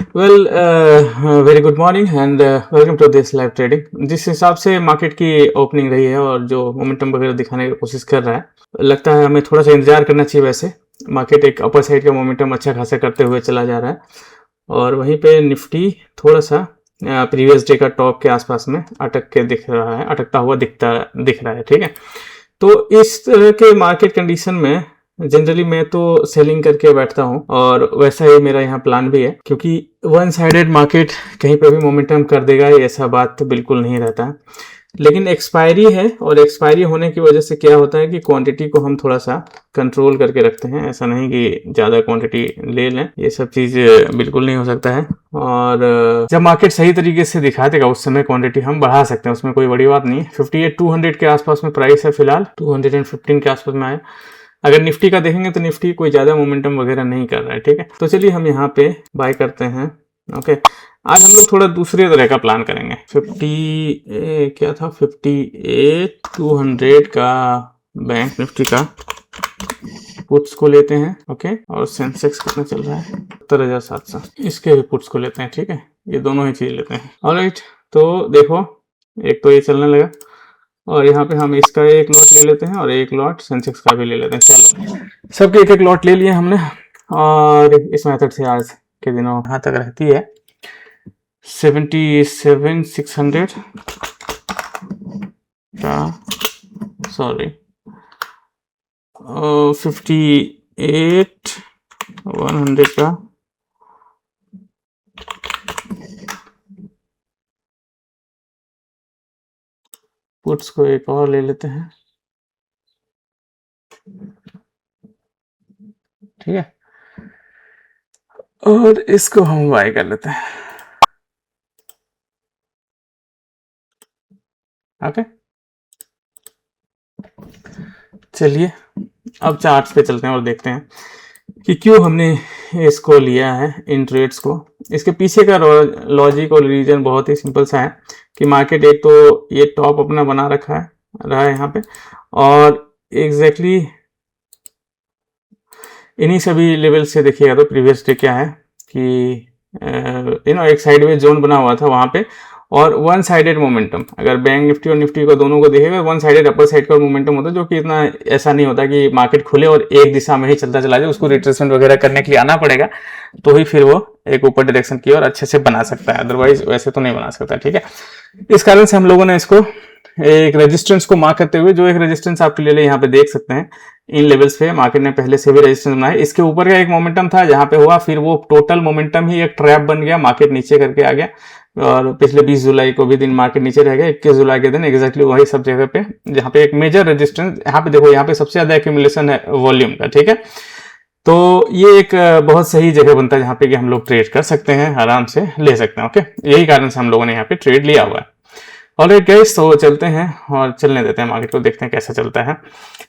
Well very good morning and welcome to this live trading. जिस हिसाब से market की ओपनिंग रही है और जो मोमेंटम वगैरह दिखाने की कोशिश कर रहा है, लगता है हमें थोड़ा सा इंतजार करना चाहिए। वैसे मार्केट एक अपर साइड का मोमेंटम अच्छा खासा करते हुए चला जा रहा है और वहीं पे निफ्टी थोड़ा सा प्रीवियस डे का टॉप के आसपास में अटक के दिख रहा है, अटकता हुआ दिख रहा है। ठीक है, तो इस तरह के मार्केट कंडीशन में जनरली मैं तो सेलिंग करके बैठता हूँ और वैसा ही मेरा यहाँ प्लान भी है, क्योंकि वन साइडेड मार्केट कहीं पर भी मोमेंटम कर देगा ऐसा बात तो बिल्कुल नहीं रहता है। लेकिन एक्सपायरी है और एक्सपायरी होने की वजह से क्या होता है कि क्वांटिटी को हम थोड़ा सा कंट्रोल करके रखते हैं। ऐसा नहीं कि ज़्यादा क्वांटिटी ले लें, ये सब चीज़ बिल्कुल नहीं हो सकता है। और जब मार्केट सही तरीके से दिखा देगा उस समय क्वांटिटी हम बढ़ा सकते हैं, उसमें कोई बड़ी बात नहीं है। 58,200 के आसपास में प्राइस है फिलहाल, 215 के आसपास में आया। अगर निफ्टी का देखेंगे तो निफ्टी कोई ज़्यादा मोमेंटम वगैरह नहीं कर रहा है। ठीक है, तो चलिए हम यहाँ पे बाय करते हैं। ओके, आज हम लोग थोड़ा दूसरे तरह का प्लान करेंगे। 58,200 का बैंक निफ्टी का पुट्स को लेते हैं। ओके, और सेंसेक्स कितना चल रहा है? 70,700, इसके भी पुट्स को लेते हैं। ठीक है, ये दोनों ही चीज लेते हैं। ऑलराइट, तो देखो एक तो ये चलने लगा और यहाँ पे हम इसका एक लॉट ले लेते हैं और एक लॉट सेंसेक्स का भी ले लेते हैं। चलो, सबके एक एक लॉट ले लिए हमने और इस मेथड से आज के दिनों यहाँ तक रहती है 77,600 का, सॉरी 58,100 का पुट्स को एक और ले लेते हैं। ठीक है, और इसको हम बाय कर लेते हैं। ओके, चलिए अब चार्ट्स पे चलते हैं और देखते हैं कि क्यों हमने इसको लिया है इन ट्रेड्स को। इसके पीछे का लॉजिक और रीजन बहुत ही सिंपल सा है कि मार्केट एक तो ये टॉप अपना बना रहा है यहाँ पे, और एग्जैक्टली इन्हीं सभी लेवल से देखिएगा तो प्रीवियस डे क्या है कि एक साइडवेज जोन बना हुआ था वहाँ पे, और वन साइडेड मोमेंटम। अगर बैंक निफ्टी और निफ्टी को दोनों को देखेगा, वन साइडेड अपर साइड का मोमेंटम होता है, जो कि इतना ऐसा नहीं होता कि मार्केट खुले और एक दिशा में ही चलता चला जाए। उसको रिट्रेसमेंट वगैरह करने के लिए आना पड़ेगा, तो ही फिर वो एक ऊपर डायरेक्शन की और अच्छे से बना सकता है, अदरवाइज वैसे तो नहीं बना सकता। ठीक है, इस कारण से हम लोगों ने इसको एक रेजिस्टेंस को मार्क करते हुए, जो एक रेजिस्टेंस आप क्लियरली यहाँ पे देख सकते हैं इन लेवल्स पे मार्केट ने पहले से भी रेजिस्टेंस बनाया। इसके ऊपर का एक मोमेंटम था जहां पे हुआ, फिर वो टोटल मोमेंटम ही एक ट्रैप बन गया, मार्केट नीचे करके आ गया। और पिछले 20 जुलाई को भी दिन मार्केट नीचे रह गया, 21 जुलाई के दिन एग्जैक्टली वही सब जगह पे जहां पे एक मेजर रेजिस्टेंस, यहाँ पे देखो यहाँ पे सबसे ज्यादा एक्यूमुलेशन है वॉल्यूम का। ठीक है, तो ये एक बहुत सही जगह बनता है जहाँ पे कि हम लोग ट्रेड कर सकते हैं, आराम से ले सकते हैं। ओके, यही कारण से हम लोगों ने यहाँ पे ट्रेड लिया हुआ है। ऑलराइट गाइस, तो चलते हैं और चलने देते हैं मार्केट को, देखते हैं कैसा चलता है।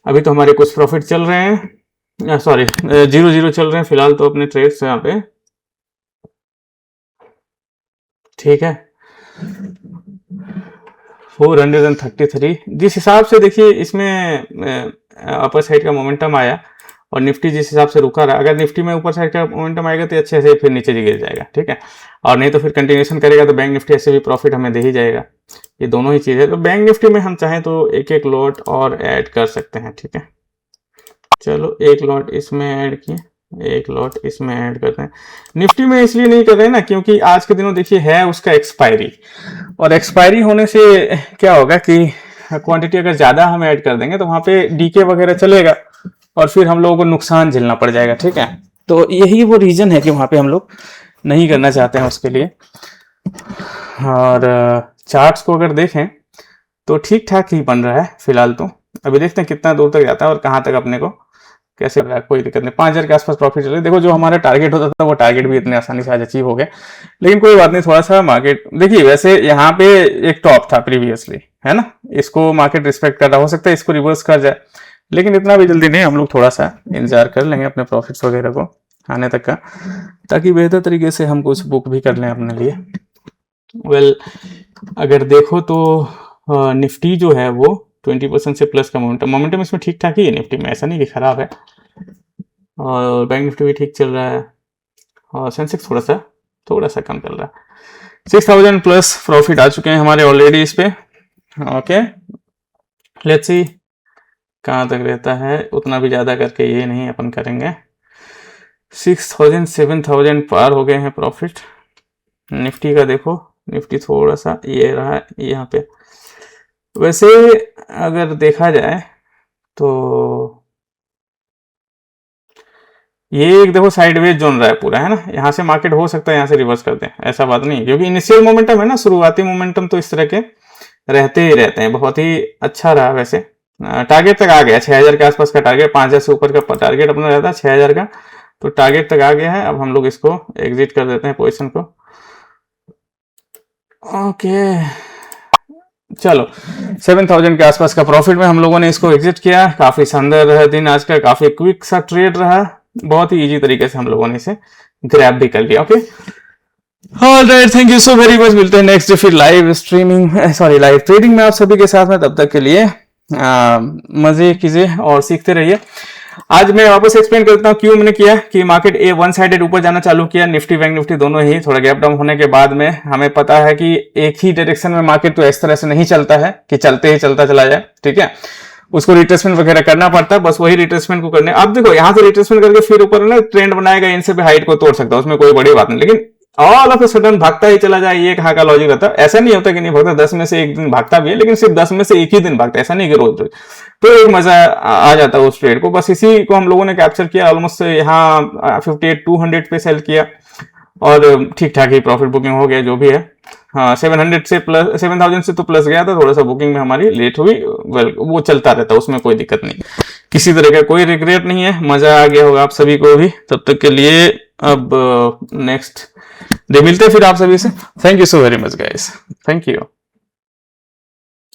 अभी तो हमारे कुछ प्रॉफिट चल रहे हैं, सॉरी 0-0 चल रहे हैं फिलहाल तो अपने ट्रेड्स यहाँ पे। ठीक है, 433 जिस हिसाब से देखिए इसमें अपर साइड का मोमेंटम आया और निफ्टी जिस हिसाब से रुका रहा, अगर निफ्टी में ऊपर साइड का मोमेंटम आएगा तो अच्छे से फिर नीचे गिर जाएगा। ठीक है, और नहीं तो फिर कंटिन्यूएशन करेगा तो बैंक निफ्टी ऐसे भी प्रॉफिट हमें दे ही जाएगा। ये दोनों ही चीज़ है, तो बैंक निफ्टी में हम चाहें तो एक एक लॉट और ऐड कर सकते हैं। ठीक है, चलो एक लॉट इसमें ऐड किए, एक लॉट इसमें ऐड करते हैं। निफ्टी में इसलिए नहीं कर रहे हैं ना, क्योंकि आज के दिनों देखिए है उसका एक्सपायरी, और एक्सपायरी होने से क्या होगा कि क्वांटिटी अगर ज़्यादा हम ऐड कर देंगे तो वहाँ पे डीके वगैरह चलेगा और फिर हम लोगों को नुकसान झेलना पड़ जाएगा। ठीक है, तो यही वो रीजन है कि वहाँ पे हम लोग नहीं करना चाहते हैं उसके लिए। और चार्ट्स को अगर देखें तो ठीक ठाक ही बन रहा है फिलहाल तो। अभी देखते हैं कितना दूर तक जाता है और कहाँ तक अपने को कैसे, कोई दिक्कत नहीं। 5,000 के आसपास प्रॉफिट चले। देखो जो हमारा टारगेट होता था वो टारगेट भी इतने आसानी से आज अचीव हो गया, लेकिन कोई बात नहीं। थोड़ा सा मार्केट देखिए, वैसे यहाँ पे एक टॉप था प्रीवियसली, है ना, इसको मार्केट रिस्पेक्ट कर रहा, हो सकता है इसको रिवर्स कर जाए, लेकिन इतना भी जल्दी नहीं। हम लोग थोड़ा सा इंतजार कर लेंगे अपने प्रॉफिट्स वगैरह को आने तक का, ताकि बेहतर तरीके से हम कुछ बुक भी कर लें अपने लिए। वेल, अगर देखो तो निफ्टी जो है वो 20% से प्लस का मोमेंटम इसमें ठीक ठाक ही है निफ्टी में, ऐसा नहीं कि खराब है। और बैंक निफ्टी भी ठीक चल रहा है और सेंसेक्स थोड़ा सा थोड़ा सा कम चल रहा है। 6000 प्लस प्रॉफिट आ चुके हैं हमारे ऑलरेडी इस पे। ओके, लेट्स सी कहाँ तक रहता है। उतना भी ज़्यादा करके ये नहीं अपन करेंगे। 6000 7000 पार हो गए हैं प्रॉफिट। निफ्टी का देखो, निफ्टी थोड़ा सा ये रहा है यहाँ पे। वैसे अगर देखा जाए तो ये एक देखो साइडवेज जोन रहा है पूरा, है ना। यहाँ से मार्केट हो सकता है यहाँ से रिवर्स कर दे, ऐसा बात नहीं है, क्योंकि इनिशियल मोमेंटम है ना, शुरुआती मोमेंटम तो इस तरह के रहते ही रहते हैं। बहुत ही अच्छा रहा वैसे। टारगेट तक आ गया 6000 के आसपास का टारगेट, 5000 से ऊपर का टारगेट अपना रहता है 6000 का, तो टारगेट तक आ गया है। अब हम लोग इसको एग्जिट कर देते हैं पोजीशन को। ओके चलो, 7000 के आसपास का प्रॉफिट में हम लोगों ने इसको एग्जिट किया। काफी शानदार रहा दिन आज का, काफी क्विक सा ट्रेड रहा, बहुत ही इजी तरीके से हम लोगों ने इसे ग्रैब भी कर लिया। Okay, alright, thank you so very much. मिलते हैं नेक्स्ट डे फिर live streaming, sorry live trading में आप सभी के साथ में। तब तक के लिए मजे कीजिए और सीखते रहिए। आज मैं वापस एक्सप्लेन करता हूँ क्यों मैंने किया कि मार्केट ए वन साइडेड ऊपर जाना चालू किया। निफ्टी बैंक निफ्टी दोनों ही थोड़ा गैप डाउन होने के बाद में हमें पता है कि एक ही डायरेक्शन में मार्केट तो इस तरह से नहीं चलता है कि चलते ही चलता चला जाए, ठीक है। उसको रिट्रेसमेंट वगैरह करना पड़ता है। बस वही रिट्रेसमेंट को करने, अब देखो यहाँ से रिट्रेसमेंट करके फिर ऊपर ना ट्रेंड बनाएगा, इनसे भी हाइट को तोड़ सकता है, उसमें कोई बड़ी बात नहीं। लेकिन ऑल ऑफ ए सडन भागता ही चला जाए, ये कहाँ का लॉजिक रहता है। ऐसा नहीं होता कि नहीं भागता, 10 में से एक दिन भागता भी है, लेकिन सिर्फ 10 में से एक ही दिन भागता है, ऐसा नहीं कि रोज रोज। तो एक मजा आ जाता है उस ट्रेड को। बस इसी को हम लोगों ने कैप्चर किया। ऑलमोस्ट यहाँ 58-200 पे सेल किया और ठीक ठाक ही प्रॉफिट बुकिंग हो गया जो भी है। हाँ, 700 से प्लस 7000 से तो प्लस गया था, थोड़ा सा बुकिंग में हमारी लेट हुई। वेल, वो चलता रहता है, उसमें कोई दिक्कत नहीं, किसी तरह का कोई रिग्रेट नहीं है। मजा आ गया होगा आप सभी को भी। तब तक के लिए अब नेक्स्ट डे मिलते हैं फिर आप सभी से। Thank you so very much guys, thank you.